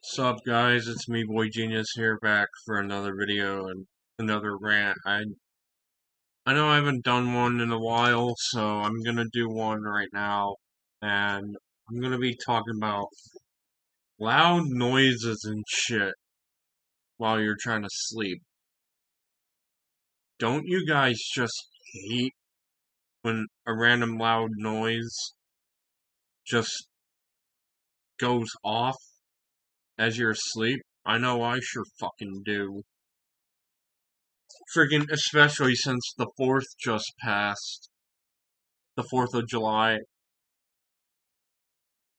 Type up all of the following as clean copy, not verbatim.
Sup guys, it's me Boy Genius here back for another video and another rant. I know I haven't done one in a while, so I'm gonna do one right now, and I'm gonna be talking about loud noises and shit while you're trying to sleep. Don't you guys just hate when a random loud noise just goes off as you're asleep? I know I sure fucking do. Freaking, especially since the 4th just passed. The 4th of July.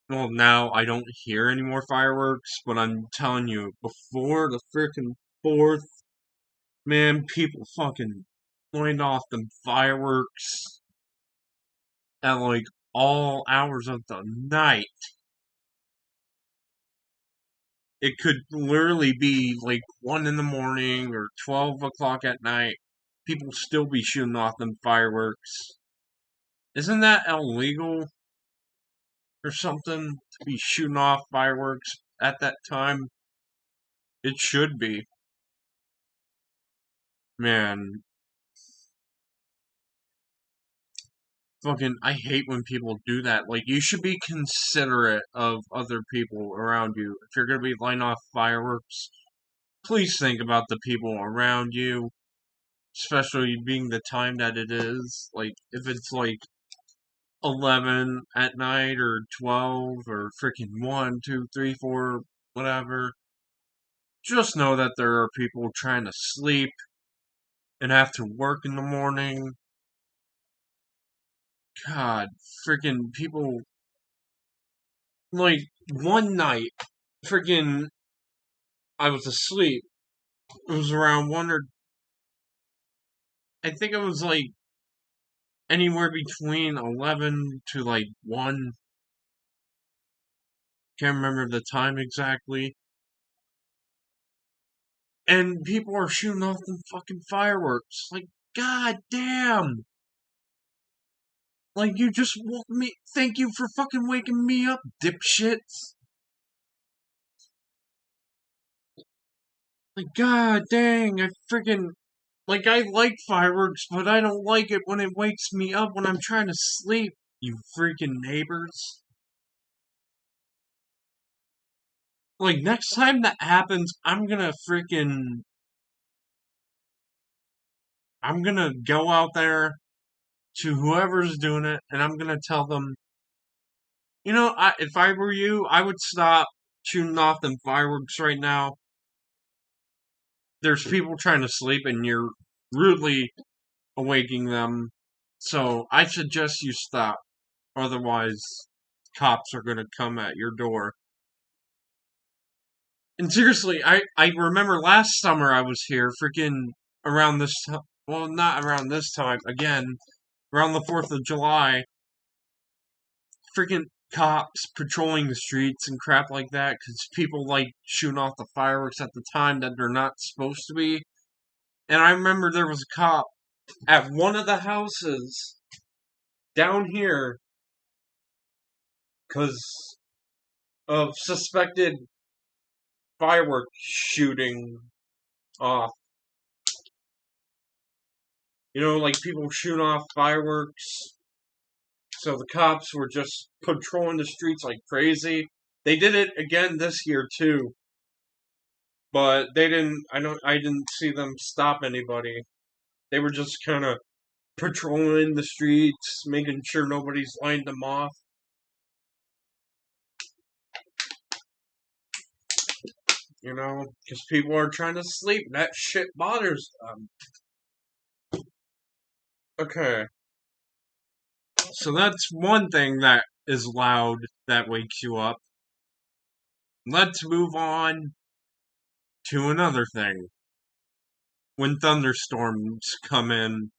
Well, now I don't hear any more fireworks, but I'm telling you, before the freaking 4th, man, people fucking lined off them fireworks at like all hours of the night. It could literally be like 1 in the morning or 12 o'clock at night. People still be shooting off them fireworks. Isn't that illegal or something to be shooting off fireworks at that time? It should be. Man, fucking, I hate when people do that. Like, you should be considerate of other people around you. If you're gonna be lighting off fireworks, please think about the people around you, especially being the time that it is. Like, if it's like 11 at night or 12 or freaking 1, 2, 3, 4, whatever, just know that there are people trying to sleep and have to work in the morning. God, freaking people. Like, one night, freaking, I was asleep. It was around 1 or. I think it was like anywhere between 11 to like 1. Can't remember the time exactly. And people are shooting off them fucking fireworks. Like, god damn! Like, you just woke me. Thank you for fucking waking me up, dipshits. Like, god dang, I freaking. Like, I like fireworks, but I don't like it when it wakes me up when I'm trying to sleep, you freaking neighbors. Like, next time that happens, I'm gonna go out there to whoever's doing it, and I'm gonna tell them, if I were you, I would stop shooting off them fireworks right now. There's people trying to sleep, and you're rudely awaking them. So I suggest you stop. Otherwise, cops are gonna come at your door. And seriously, I remember last summer I was here, freaking around this time. Well, not around this time, again, around the 4th of July. Freaking cops patrolling the streets and crap like that because people like shooting off the fireworks at the time that they're not supposed to be. And I remember there was a cop at one of the houses down here because of suspected fireworks shooting off. Like people shooting off fireworks. So the cops were just patrolling the streets like crazy. They did it again this year too, but they didn't. I didn't see them stop anybody. They were just kind of patrolling the streets, making sure nobody's lined them off. Because people are trying to sleep. That shit bothers them. Okay. So that's one thing that is loud that wakes you up. Let's move on to another thing. When thunderstorms come in,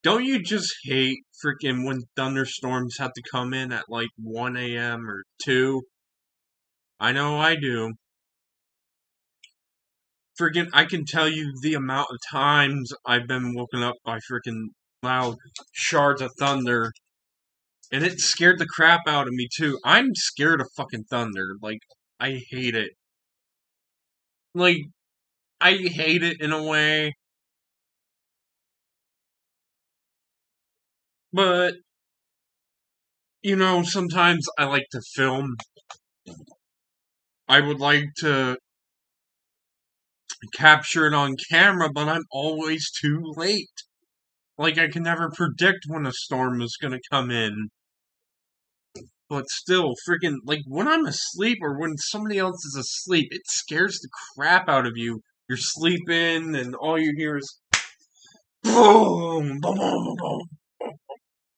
don't you just hate freaking when thunderstorms have to come in at like 1 a.m. or 2? I know I do. Freaking, I can tell you the amount of times I've been woken up by freaking loud shards of thunder. And it scared the crap out of me too. I'm scared of fucking thunder. Like, I hate it. Like, I hate it in a way, but, sometimes I like to film. I would like to capture it on camera, but I'm always too late. Like, I can never predict when a storm is gonna come in. But still, freaking, like, when I'm asleep or when somebody else is asleep, it scares the crap out of you. You're sleeping, and all you hear is boom, boom, boom, boom,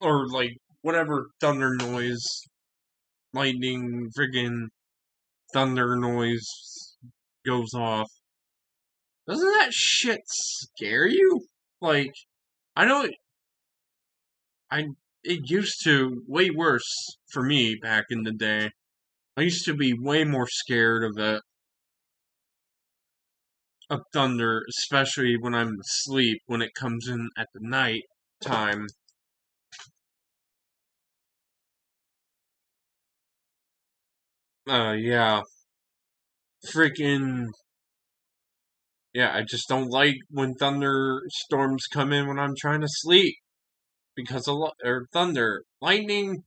or like whatever thunder noise, lightning, friggin' thunder noise goes off. Doesn't that shit scare you? Like, I know I it used to way worse for me back in the day. I used to be way more scared of thunder, especially when I'm asleep, when it comes in at the night time. Yeah. Freaking yeah, I just don't like when thunderstorms come in when I'm trying to sleep because of or thunder. Lightning,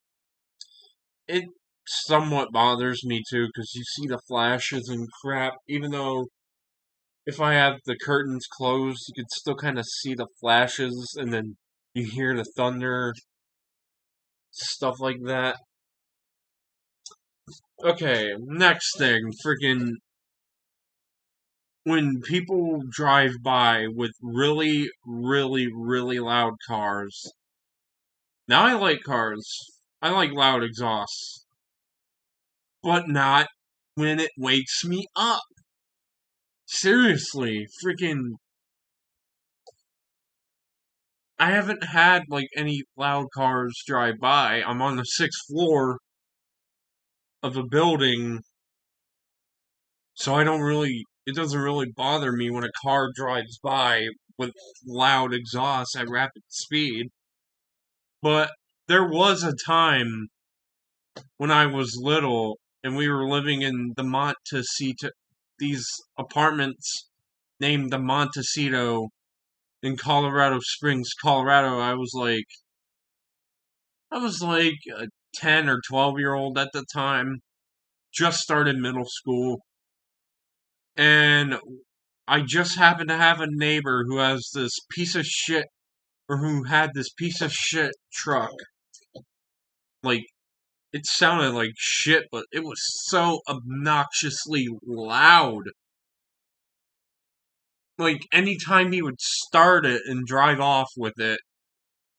it somewhat bothers me too because you see the flashes and crap. Even though if I have the curtains closed, you can still kind of see the flashes and then you hear the thunder, stuff like that. Okay, next thing, freaking when people drive by with really, really, really loud cars. Now I like cars. I like loud exhausts. But not when it wakes me up. Seriously, freaking I haven't had like any loud cars drive by. I'm on the sixth floor of a building, so it doesn't really bother me when a car drives by with loud exhaust at rapid speed. But there was a time when I was little and we were living in the Montecito, these apartments named the Montecito in Colorado Springs, Colorado. I was like a 10 or 12-year old at the time, just started middle school, and I just happened to have a neighbor who has this piece of shit, or who had this piece of shit truck. Like, it sounded like shit, but it was so obnoxiously loud. Like, anytime he would start it and drive off with it,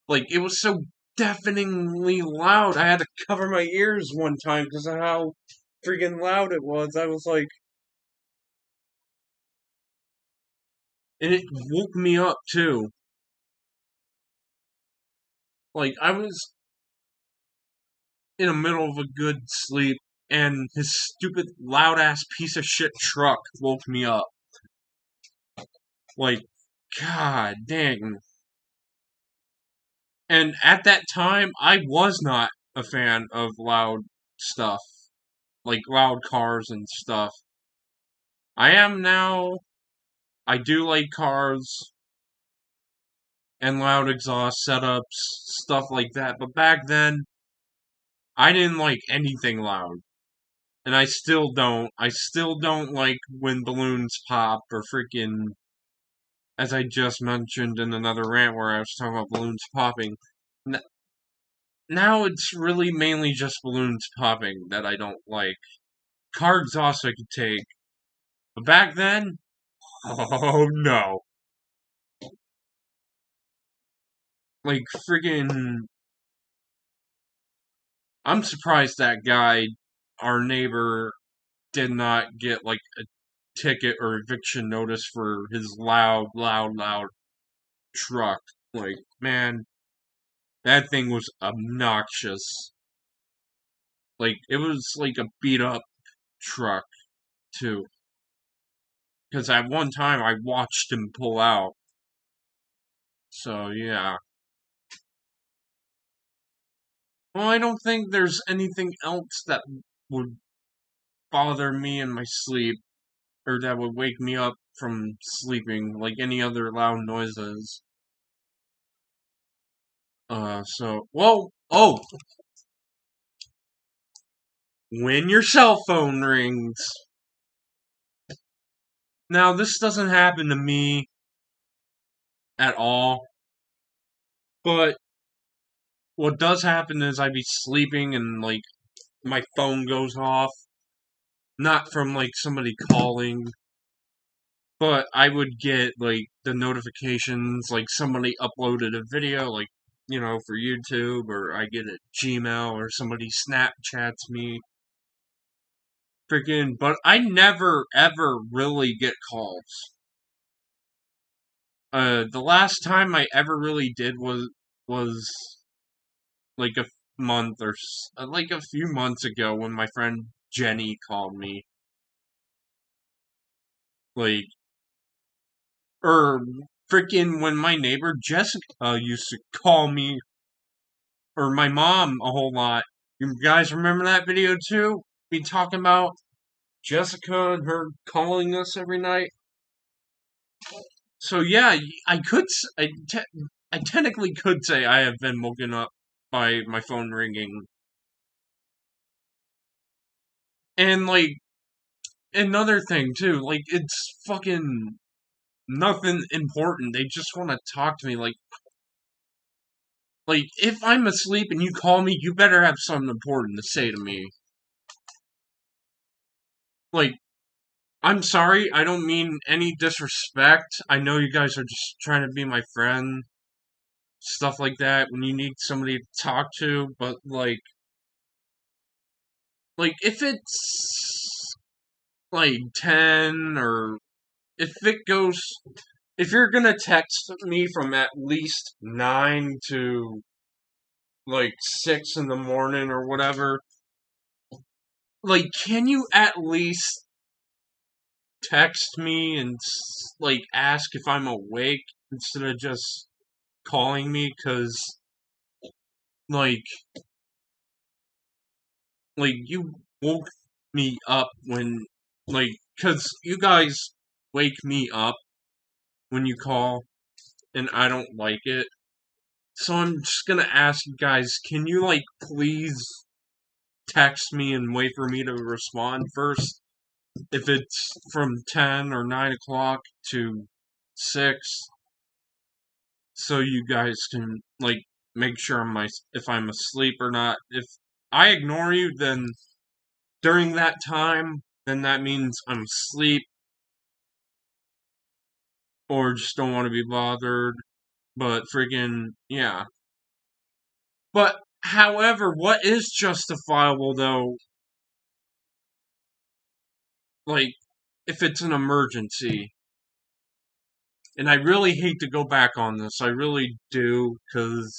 like, it was so deafeningly loud. I had to cover my ears one time because of how freaking loud it was. I was like, and it woke me up too. Like, I was in the middle of a good sleep, and his stupid loud ass piece of shit truck woke me up. Like, god dang. And at that time, I was not a fan of loud stuff, like loud cars and stuff. I am now. I do like cars and loud exhaust setups, stuff like that. But back then, I didn't like anything loud. And I still don't. I still don't like when balloons pop or freaking, as I just mentioned in another rant where I was talking about balloons popping. Now it's really mainly just balloons popping that I don't like. Car exhaust I could take. But back then, oh no. Like friggin', I'm surprised that guy, our neighbor, did not get like a ticket or eviction notice for his loud, loud, loud truck. Like, man, that thing was obnoxious. Like, it was like a beat up truck, too. Because at one time I watched him pull out. So, yeah. Well, I don't think there's anything else that would bother me in my sleep, or that would wake me up from sleeping, like any other loud noises. When your cell phone rings. Now, this doesn't happen to me at all, but what does happen is I'd be sleeping and, like, my phone goes off. Not from, like, somebody calling, but I would get, like, the notifications, like, somebody uploaded a video, like, for YouTube, or I get a Gmail, or somebody Snapchats me. Freaking, but I never, ever really get calls. The last time I ever really did was like a month or like a few months ago when my friend Jenny called me. Like, or freaking when my neighbor Jessica used to call me, or my mom a whole lot. You guys remember that video too? Me talking about Jessica and her calling us every night. So yeah, I technically could say I have been woken up by my phone ringing. And like another thing too, like it's fucking nothing important. They just want to talk to me. Like if I'm asleep and you call me, you better have something important to say to me. Like, I'm sorry, I don't mean any disrespect. I know you guys are just trying to be my friend, stuff like that, when you need somebody to talk to, but if it's like 10, or if it goes, if you're gonna text me from at least 9 to like 6 in the morning or whatever, like, can you at least text me and like ask if I'm awake instead of just calling me? Because like you woke me up when, because you guys wake me up when you call, and I don't like it. So I'm just gonna ask you guys, can you like please text me and wait for me to respond first? If it's from 10 or 9 o'clock to 6, so you guys can like make sure if I'm asleep or not. If I ignore you, then during that time, then that means I'm asleep or just don't want to be bothered. But friggin' yeah. But however, what is justifiable though, like if it's an emergency, and I really hate to go back on this, I really do, because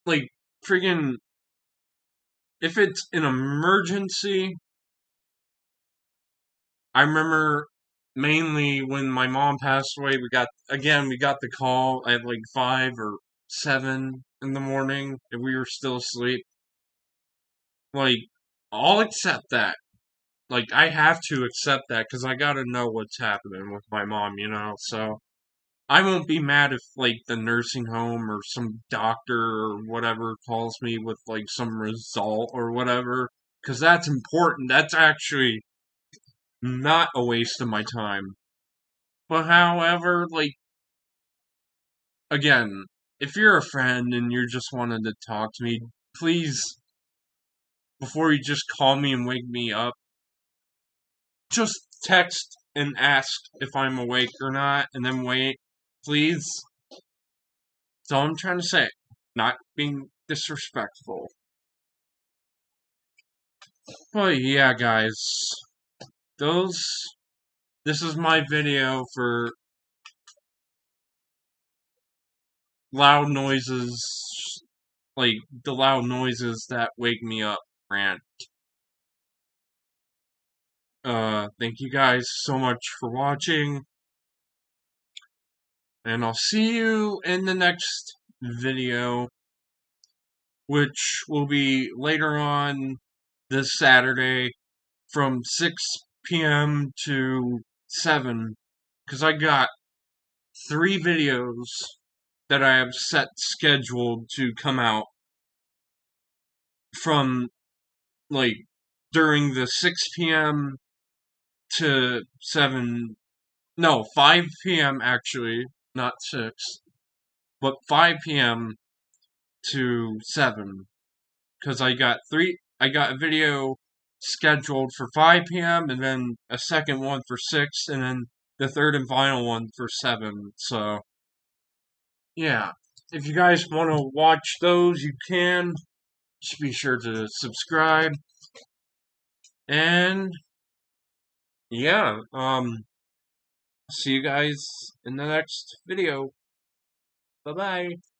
like friggin' if it's an emergency, I remember mainly when my mom passed away, we got the call at like 5 or 7 in the morning, and we were still asleep. Like, I'll accept that. Like, I have to accept that because I gotta know what's happening with my mom. So I won't be mad if like the nursing home or some doctor or whatever calls me with like some result or whatever, because that's important. That's actually not a waste of my time. But however, like, again, if you're a friend and you're just wanting to talk to me, please, before you just call me and wake me up, just text and ask if I'm awake or not, and then wait, please. That's all I'm trying to say. Not being disrespectful. But yeah, guys, those. This is my video for loud noises, like the loud noises that wake me up rant. Thank you guys so much for watching, and I'll see you in the next video, which will be later on this Saturday from 6 p.m. to 7 because I got 3 videos that I have set scheduled to come out from like during the 6 p.m. to 7, no, 5 p.m. actually, not 6, but 5 p.m. to 7 because I got a video scheduled for 5 p.m. and then a second one for 6 and then the third and final one for 7. So, yeah. If you guys want to watch those, you can. Just be sure to subscribe. And yeah, see you guys in the next video. Bye bye.